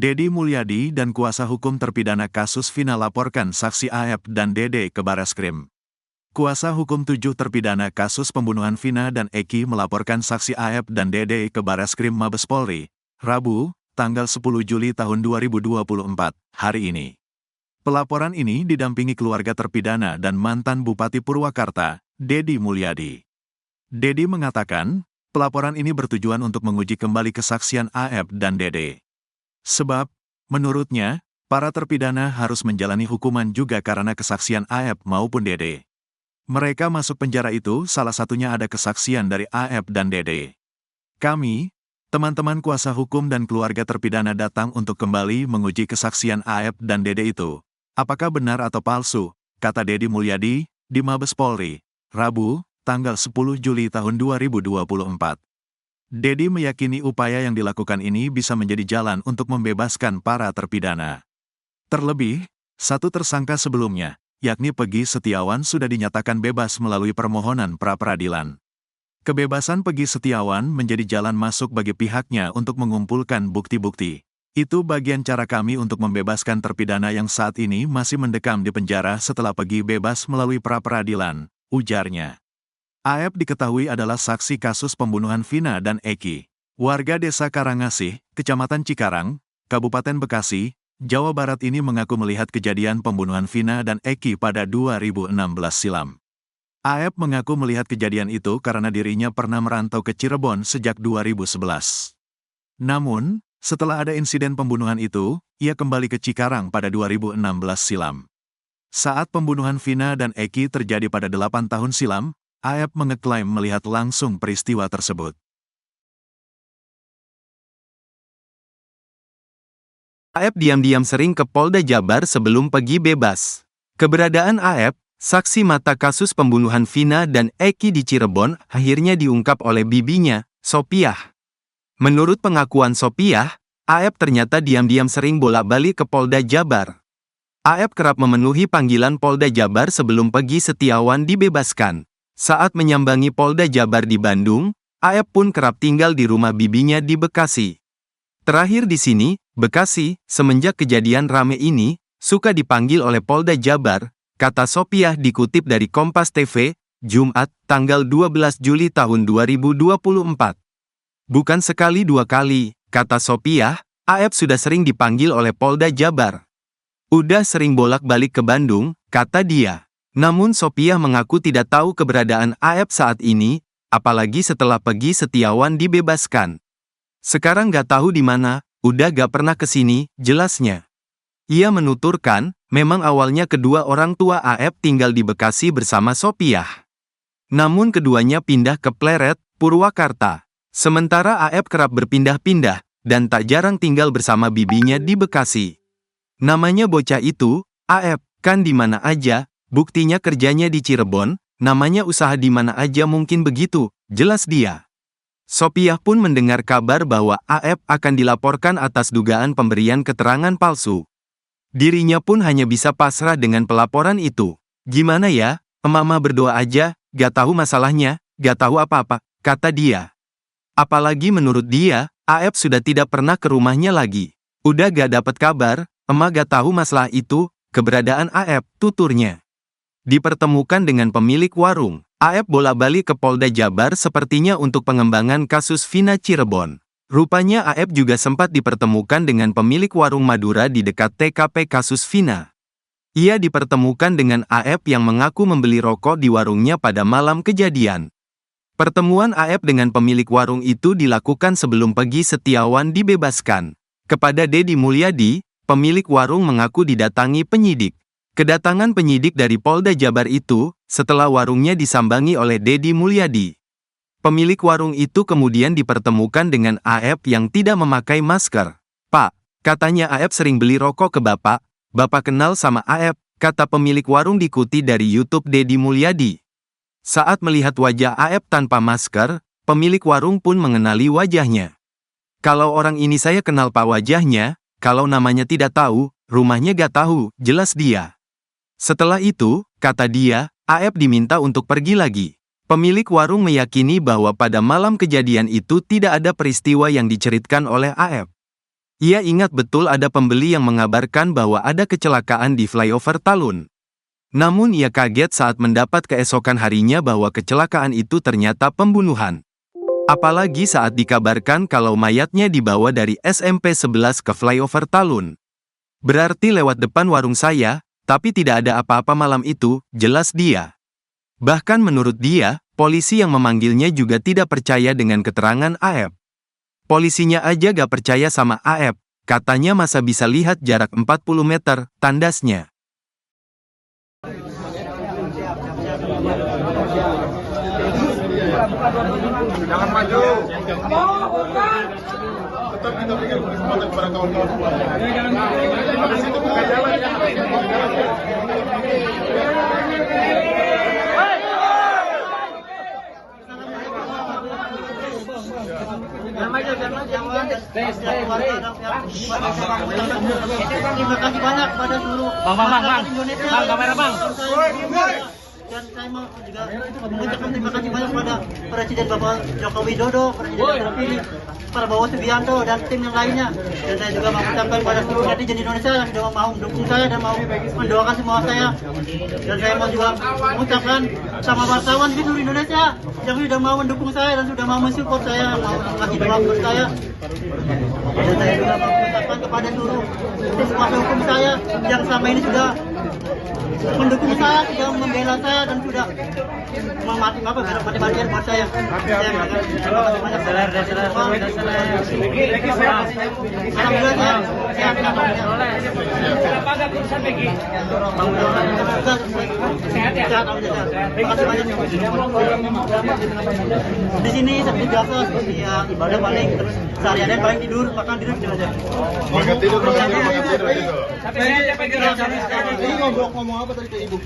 Dedi Mulyadi dan kuasa hukum terpidana kasus Vina laporkan saksi AF dan Dede ke Bareskrim. Kuasa hukum 7 terpidana kasus pembunuhan Vina dan Eki melaporkan saksi AF dan Dede ke Bareskrim Mabes Polri, Rabu, tanggal 10 Juli tahun 2024, hari ini. Pelaporan ini didampingi keluarga terpidana dan mantan Bupati Purwakarta, Dedi Mulyadi. Dedi mengatakan, pelaporan ini bertujuan untuk menguji kembali kesaksian AF dan Dede. Sebab, menurutnya, para terpidana harus menjalani hukuman juga karena kesaksian AF maupun Dede. Mereka masuk penjara itu salah satunya ada kesaksian dari AF dan Dede. Kami, teman-teman kuasa hukum dan keluarga terpidana datang untuk kembali menguji kesaksian AF dan Dede itu. Apakah benar atau palsu, kata Dedi Mulyadi, di Mabes Polri, Rabu, tanggal 10 Juli tahun 2024. Dedi meyakini upaya yang dilakukan ini bisa menjadi jalan untuk membebaskan para terpidana. Terlebih, satu tersangka sebelumnya, yakni Peggy Setiawan sudah dinyatakan bebas melalui permohonan pra-peradilan. Kebebasan Peggy Setiawan menjadi jalan masuk bagi pihaknya untuk mengumpulkan bukti-bukti. Itu bagian cara kami untuk membebaskan terpidana yang saat ini masih mendekam di penjara setelah Peggy bebas melalui pra-peradilan, ujarnya. AF diketahui adalah saksi kasus pembunuhan Vina dan Eki. Warga desa Karangasih, Kecamatan Cikarang, Kabupaten Bekasi, Jawa Barat ini mengaku melihat kejadian pembunuhan Vina dan Eki pada 2016 silam. AF mengaku melihat kejadian itu karena dirinya pernah merantau ke Cirebon sejak 2011. Namun, setelah ada insiden pembunuhan itu, ia kembali ke Cikarang pada 2016 silam. Saat pembunuhan Vina dan Eki terjadi pada 8 tahun silam, AF mengeklaim melihat langsung peristiwa tersebut. AF diam-diam sering ke Polda Jabar sebelum Peggy bebas. Keberadaan AF, saksi mata kasus pembunuhan Vina dan Eki di Cirebon, akhirnya diungkap oleh bibinya, Sopiah. Menurut pengakuan Sopiah, AF ternyata diam-diam sering bolak-balik ke Polda Jabar. AF kerap memenuhi panggilan Polda Jabar sebelum Peggy Setiawan dibebaskan. Saat menyambangi Polda Jabar di Bandung, AF pun kerap tinggal di rumah bibinya di Bekasi. Terakhir di sini, Bekasi, semenjak kejadian rame ini, suka dipanggil oleh Polda Jabar, kata Sopiah dikutip dari Kompas TV, Jumat, tanggal 12 Juli tahun 2024. Bukan sekali dua kali, kata Sopiah, AF sudah sering dipanggil oleh Polda Jabar. Udah sering bolak-balik ke Bandung, kata dia. Namun Sopiah mengaku tidak tahu keberadaan AF saat ini, apalagi setelah Peggy Setiawan dibebaskan. Sekarang gak tahu di mana, udah gak pernah kesini, jelasnya. Ia menuturkan, memang awalnya kedua orang tua AF tinggal di Bekasi bersama Sopiah. Namun keduanya pindah ke Pleret, Purwakarta. Sementara AF kerap berpindah-pindah, dan tak jarang tinggal bersama bibinya di Bekasi. Namanya bocah itu, AF, kan di mana aja. Buktinya kerjanya di Cirebon, namanya usaha di mana aja mungkin begitu, jelas dia. Sopiah pun mendengar kabar bahwa AF akan dilaporkan atas dugaan pemberian keterangan palsu. Dirinya pun hanya bisa pasrah dengan pelaporan itu. Gimana ya, emak-emak berdoa aja, gak tahu masalahnya, gak tahu apa-apa, kata dia. Apalagi menurut dia, AF sudah tidak pernah ke rumahnya lagi. Udah gak dapat kabar, emak gak tahu masalah itu, keberadaan AF, tuturnya. Dipertemukan dengan pemilik warung, AF bolak-balik ke Polda Jabar sepertinya untuk pengembangan kasus Vina Cirebon. Rupanya AF juga sempat dipertemukan dengan pemilik warung Madura di dekat TKP kasus Vina. Ia dipertemukan dengan AF yang mengaku membeli rokok di warungnya pada malam kejadian. Pertemuan AF dengan pemilik warung itu dilakukan sebelum Peggy Setiawan dibebaskan. Kepada Dedi Mulyadi, pemilik warung mengaku didatangi penyidik. Kedatangan penyidik dari Polda Jabar itu, setelah warungnya disambangi oleh Dedi Mulyadi. Pemilik warung itu kemudian dipertemukan dengan AF yang tidak memakai masker. Pak, katanya AF sering beli rokok ke Bapak kenal sama AF, kata pemilik warung diikuti dari YouTube Dedi Mulyadi. Saat melihat wajah AF tanpa masker, pemilik warung pun mengenali wajahnya. Kalau orang ini saya kenal Pak wajahnya, kalau namanya tidak tahu, rumahnya gak tahu, jelas dia. Setelah itu, kata dia, AF diminta untuk pergi lagi. Pemilik warung meyakini bahwa pada malam kejadian itu tidak ada peristiwa yang diceritakan oleh AF. Ia ingat betul ada pembeli yang mengabarkan bahwa ada kecelakaan di flyover Talun. Namun ia kaget saat mendapat keesokan harinya bahwa kecelakaan itu ternyata pembunuhan. Apalagi saat dikabarkan kalau mayatnya dibawa dari SMP 11 ke flyover Talun. Berarti lewat depan warung saya, tapi tidak ada apa-apa malam itu, jelas dia. Bahkan menurut dia, polisi yang memanggilnya juga tidak percaya dengan keterangan Aep. Polisinya aja gak percaya sama Aep, katanya masa bisa lihat jarak 40 meter, tandasnya. Jangan maju. Tetap kita berikan kesempatan kepada kawan-kawan semua. Habis itu buka jalan. Terima kasih banyak pada seluruh Bang, kamera bang. dan saya mau juga mengucapkan terima kasih banyak pada Presiden Bapak Joko Widodo, Presiden terpilih, Prabowo Subianto dan tim yang lainnya. Dan saya juga mengucapkan pada seluruh netizen Indonesia yang sudah mau mendukung saya dan mau mendoakan semua saya. Dan saya mau juga mengucapkan sama wartawan di seluruh Indonesia yang sudah mau mendukung saya dan sudah mau mensupport saya, mau kasih doa buat saya. Dan saya juga mengucapkan kepada seluruh tim kuasa hukum saya yang selama ini sudah mendukung saya, sudah membela saya dan sudah mati-matian buat saya. Alhamdulillah saya di sini seperti biasa, seperti ya ibadah paling terus sehari-hari paling tidur, makan tidur aja. Makan tidur itu. Ini ngomong apa tadi ke ibu?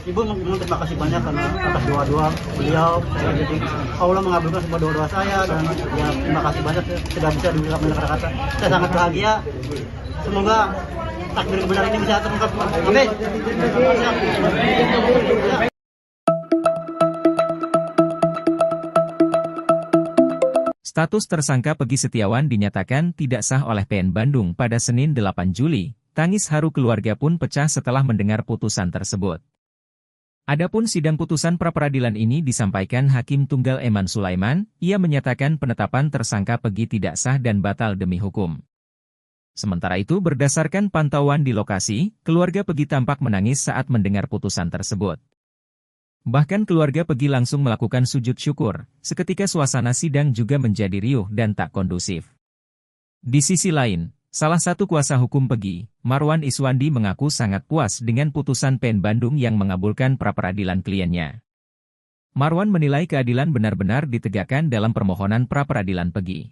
Ibu terima kasih banyak karena atas doa-doa beliau. Saya jadi Allah mengabulkan semua doa-doa saya dan ya terima kasih banyak sudah bisa dibilang kata-kata. Saya sangat bahagia. Semoga takdir kebenaran ini bisa terungkap. Amin. Status tersangka Peggy Setiawan dinyatakan tidak sah oleh PN Bandung pada Senin 8 Juli. Tangis haru keluarga pun pecah setelah mendengar putusan tersebut. Adapun sidang putusan pra-peradilan ini disampaikan Hakim Tunggal Eman Sulaiman, ia menyatakan penetapan tersangka Peggy tidak sah dan batal demi hukum. Sementara itu berdasarkan pantauan di lokasi, keluarga Peggy tampak menangis saat mendengar putusan tersebut. Bahkan keluarga Peggy langsung melakukan sujud syukur, seketika suasana sidang juga menjadi riuh dan tak kondusif. Di sisi lain, salah satu kuasa hukum Peggy, Marwan Iswandi mengaku sangat puas dengan putusan PN Bandung yang mengabulkan pra-peradilan kliennya. Marwan menilai keadilan benar-benar ditegakkan dalam permohonan pra-peradilan Peggy.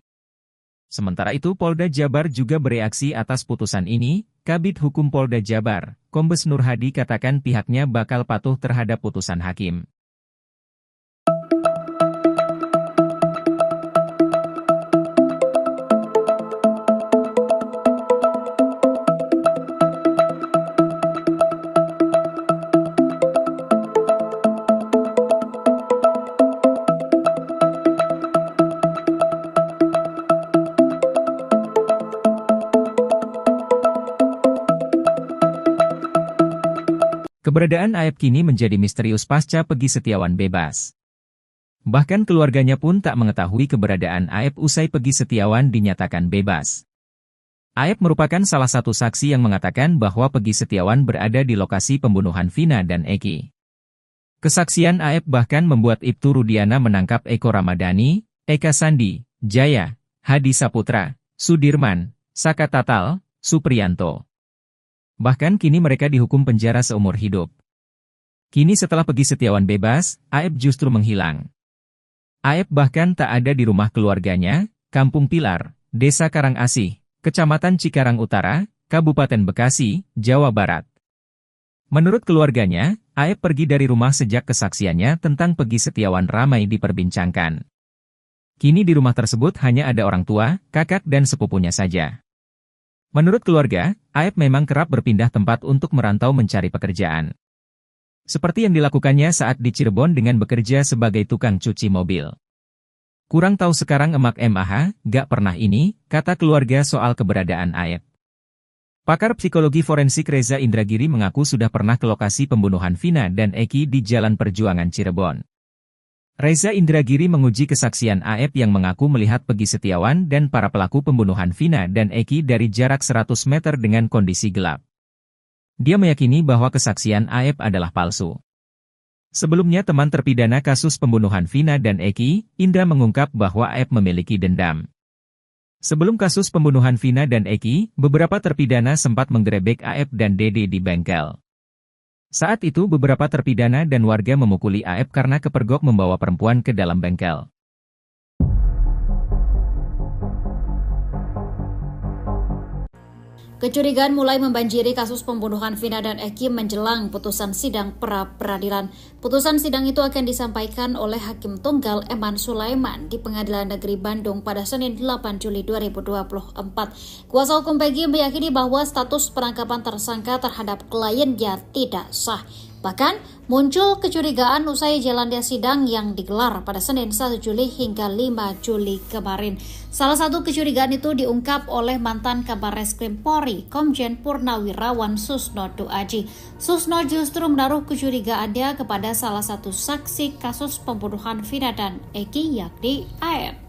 Sementara itu Polda Jabar juga bereaksi atas putusan ini. Kabid Hukum Polda Jabar, Kombes Nur Hadi katakan pihaknya bakal patuh terhadap putusan hakim. Keberadaan Aep kini menjadi misterius pasca Peggy Setiawan bebas. Bahkan keluarganya pun tak mengetahui keberadaan Aep usai Peggy Setiawan dinyatakan bebas. Aep merupakan salah satu saksi yang mengatakan bahwa Peggy Setiawan berada di lokasi pembunuhan Vina dan Eki. Kesaksian Aep bahkan membuat Ibtu Rudiana menangkap Eko Ramadhani, Eka Sandi, Jaya, Hadi Saputra, Sudirman, Saka Tatal, Supriyanto. Bahkan kini mereka dihukum penjara seumur hidup. Kini setelah Peggy Setiawan bebas, Aep justru menghilang. Aep bahkan tak ada di rumah keluarganya, Kampung Pilar, Desa Karangasih, Kecamatan Cikarang Utara, Kabupaten Bekasi, Jawa Barat. Menurut keluarganya, Aep pergi dari rumah sejak kesaksiannya tentang Peggy Setiawan ramai diperbincangkan. Kini di rumah tersebut hanya ada orang tua, kakak dan sepupunya saja. Menurut keluarga, Aep memang kerap berpindah tempat untuk merantau mencari pekerjaan. Seperti yang dilakukannya saat di Cirebon dengan bekerja sebagai tukang cuci mobil. Kurang tahu sekarang emak MAH, gak pernah ini, kata keluarga soal keberadaan Aep. Pakar psikologi forensik Reza Indragiri mengaku sudah pernah ke lokasi pembunuhan Vina dan Eki di Jalan Perjuangan Cirebon. Reza Indragiri menguji kesaksian Aep yang mengaku melihat Peggy Setiawan dan para pelaku pembunuhan Vina dan Eki dari jarak 100 meter dengan kondisi gelap. Dia meyakini bahwa kesaksian Aep adalah palsu. Sebelumnya teman terpidana kasus pembunuhan Vina dan Eki, Indra mengungkap bahwa Aep memiliki dendam. Sebelum kasus pembunuhan Vina dan Eki, beberapa terpidana sempat menggerebek Aep dan Dede di bengkel. Saat itu beberapa terpidana dan warga memukuli Aep karena kepergok membawa perempuan ke dalam bengkel. Kecurigaan mulai membanjiri kasus pembunuhan Vina dan Eki menjelang putusan sidang pra-peradilan. Putusan sidang itu akan disampaikan oleh Hakim Tunggal Eman Sulaiman di Pengadilan Negeri Bandung pada Senin 8 Juli 2024. Kuasa hukum Peggy meyakini bahwa status penangkapan tersangka terhadap kliennya tidak sah. Bahkan, muncul kecurigaan usai jalannya sidang yang digelar pada Senin 1 Juli hingga 5 Juli kemarin. Salah satu kecurigaan itu diungkap oleh mantan Kabar Reskrim Polri, Komjen Purnawirawan Susno Duaji. Susno justru menaruh kecurigaannya kepada salah satu saksi kasus pembunuhan Vina dan Eki, yakni Aep.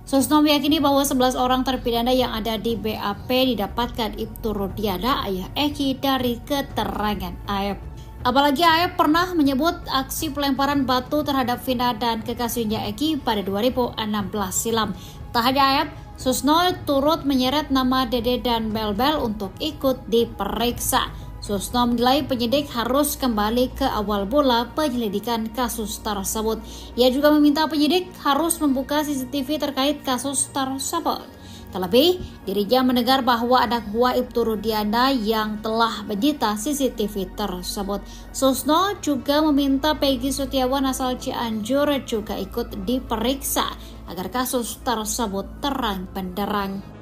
Susno meyakini bahwa 11 orang terpidana yang ada di BAP didapatkan Ibtu Rudiana, ayah Eki, dari keterangan Aep. Apalagi Aep pernah menyebut aksi pelemparan batu terhadap Vina dan kekasihnya Eki pada 2016 silam. Tak hanya Aep, Susno turut menyeret nama Dede dan Bel-Bel untuk ikut diperiksa. Susno menilai penyidik harus kembali ke awal mula penyelidikan kasus tersebut. Ia juga meminta penyidik harus membuka CCTV terkait kasus tersebut. Terlebih, dirinya mendengar bahwa anak buah Ibtu Rudiana yang telah menyita CCTV tersebut. Susno juga meminta Peggy Setiawan asal Cianjur juga ikut diperiksa agar kasus tersebut terang benderang.